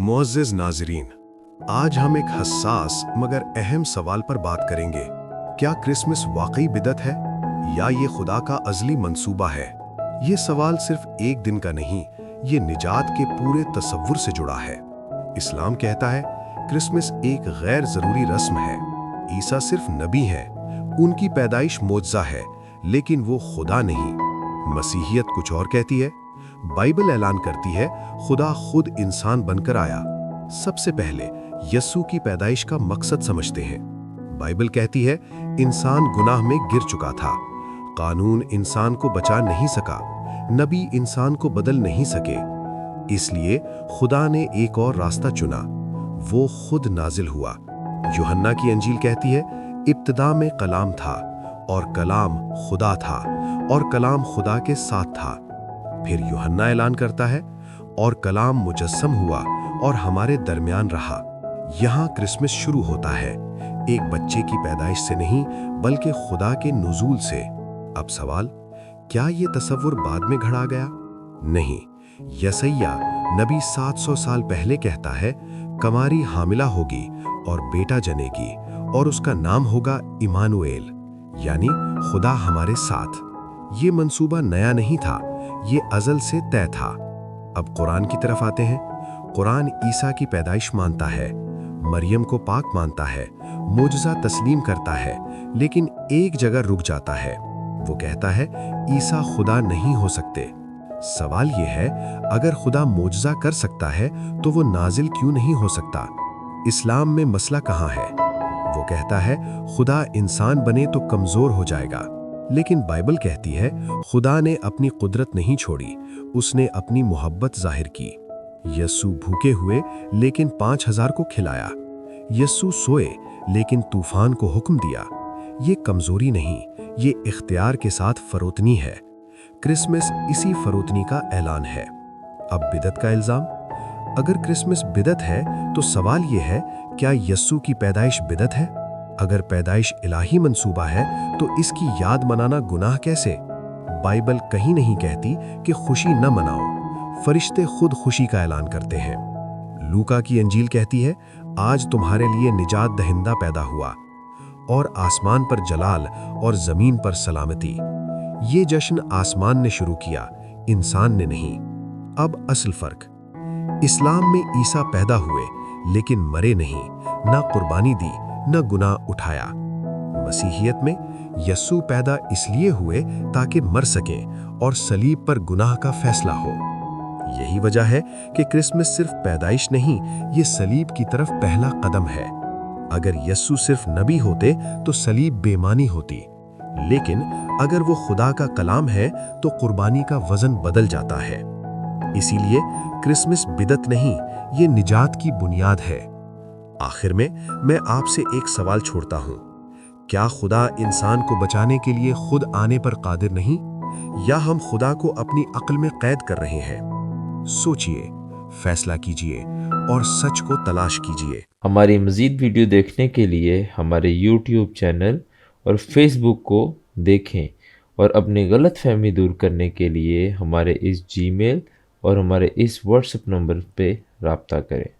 मुअज़्ज़िज़ नाज़रीन, आज हम एक हसास मगर अहम सवाल पर बात करेंगे। क्या क्रिसमस वाकई बिदअत है या ये खुदा का अज़ली मंसूबा है? ये सवाल सिर्फ एक दिन का नहीं, ये निजात के पूरे तसव्वुर से जुड़ा है। इस्लाम कहता है क्रिसमस एक गैर ज़रूरी रस्म है। ईसा सिर्फ नबी हैं, उनकी पैदाइश मोज़ा है, लेकिन वो खुदा नहीं। मसीहियत कुछ और कहती है। बाइबल ऐलान करती है खुदा खुद इंसान बनकर आया। सबसे पहले यस्सु की पैदाइश का मकसद समझते हैं। बाइबल कहती है इंसान गुनाह में गिर चुका था, कानून इंसान को बचा नहीं सका, नबी इंसान को बदल नहीं सके, इसलिए खुदा ने एक और रास्ता चुना, वो खुद नाजिल हुआ। यूहन्ना की अंजील कहती है इब्तिदा में कलाम था और कलाम खुदा था और कलाम खुदा के साथ था। फिर यूहन्ना ऐलान करता है और कलाम मुजस्सम हुआ और हमारे दरमियान रहा। यहाँ क्रिसमस शुरू होता है, एक बच्चे की पैदाइश से नहीं बल्कि खुदा के नुज़ूल से। अब सवाल, क्या ये तसव्वुर बाद में घड़ा गया? नहीं, यसायाह नबी 700 साल पहले कहता है कमारी हामिला होगी और बेटा जनेगी और उसका नाम होगा इमानुएल, यानी खुदा हमारे साथ। ये मंसूबा नया नहीं था, ये अज़ल से तय था। अब कुरान की तरफ आते हैं। कुरान ईसा की पैदाइश मानता है, मरियम को पाक मानता है, मोजज़ा तस्लीम करता है, लेकिन एक जगह रुक जाता है। वो कहता है ईसा खुदा नहीं हो सकते। सवाल ये है, अगर खुदा मोजज़ा कर सकता है तो वो नाजिल क्यों नहीं हो सकता? इस्लाम में मसला कहाँ है? वो कहता है खुदा इंसान बने तो कमज़ोर हो जाएगा, लेकिन बाइबल कहती है खुदा ने अपनी कुदरत नहीं छोड़ी, उसने अपनी मोहब्बत जाहिर की। यस्सु भूखे हुए लेकिन 5000 को खिलाया। यस्सु सोए लेकिन तूफान को हुक्म दिया। ये कमजोरी नहीं, ये इख्तियार के साथ फरोतनी है। क्रिसमस इसी फरोतनी का ऐलान है। अब बिदअत का इल्जाम। अगर क्रिसमस बिदअत है तो सवाल ये है, क्या यस्सु की पैदाइश बिदअत है? अगर पैदाइश इलाही मंसूबा है तो इसकी याद मनाना गुनाह कैसे? बाइबल कहीं नहीं कहती कि खुशी न मनाओ, फरिश्ते खुद खुशी का ऐलान करते हैं। लूका की अंजील कहती है आज तुम्हारे लिए निजात दहिंदा पैदा हुआ और आसमान पर जलाल और जमीन पर सलामती। ये जश्न आसमान ने शुरू किया, इंसान ने नहीं। अब असल फर्क, इस्लाम में ईसा पैदा हुए लेकिन मरे नहीं, ना कुर्बानी दी न गुनाह उठाया। मसीहियत में यस्सु पैदा इसलिए हुए ताकि मर सकें और सलीब पर गुनाह का फैसला हो। यही वजह है कि क्रिसमस सिर्फ पैदाइश नहीं, ये सलीब की तरफ पहला कदम है। अगर यस्सु सिर्फ नबी होते तो सलीब बेमानी होती, लेकिन अगर वो खुदा का कलाम है तो कुर्बानी का वजन बदल जाता है। इसीलिए क्रिसमस बिदअत नहीं, ये निजात की बुनियाद है। आखिर में मैं आपसे एक सवाल छोड़ता हूं, क्या खुदा इंसान को बचाने के लिए खुद आने पर कादिर नहीं, या हम खुदा को अपनी अक्ल में कैद कर रहे हैं? सोचिए, फैसला कीजिए और सच को तलाश कीजिए। हमारी मज़ीद वीडियो देखने के लिए हमारे YouTube चैनल और Facebook को देखें और अपनी गलतफहमी दूर करने के लिए हमारे इस Gmail और हमारे इस WhatsApp नंबर पे राब्ता करें।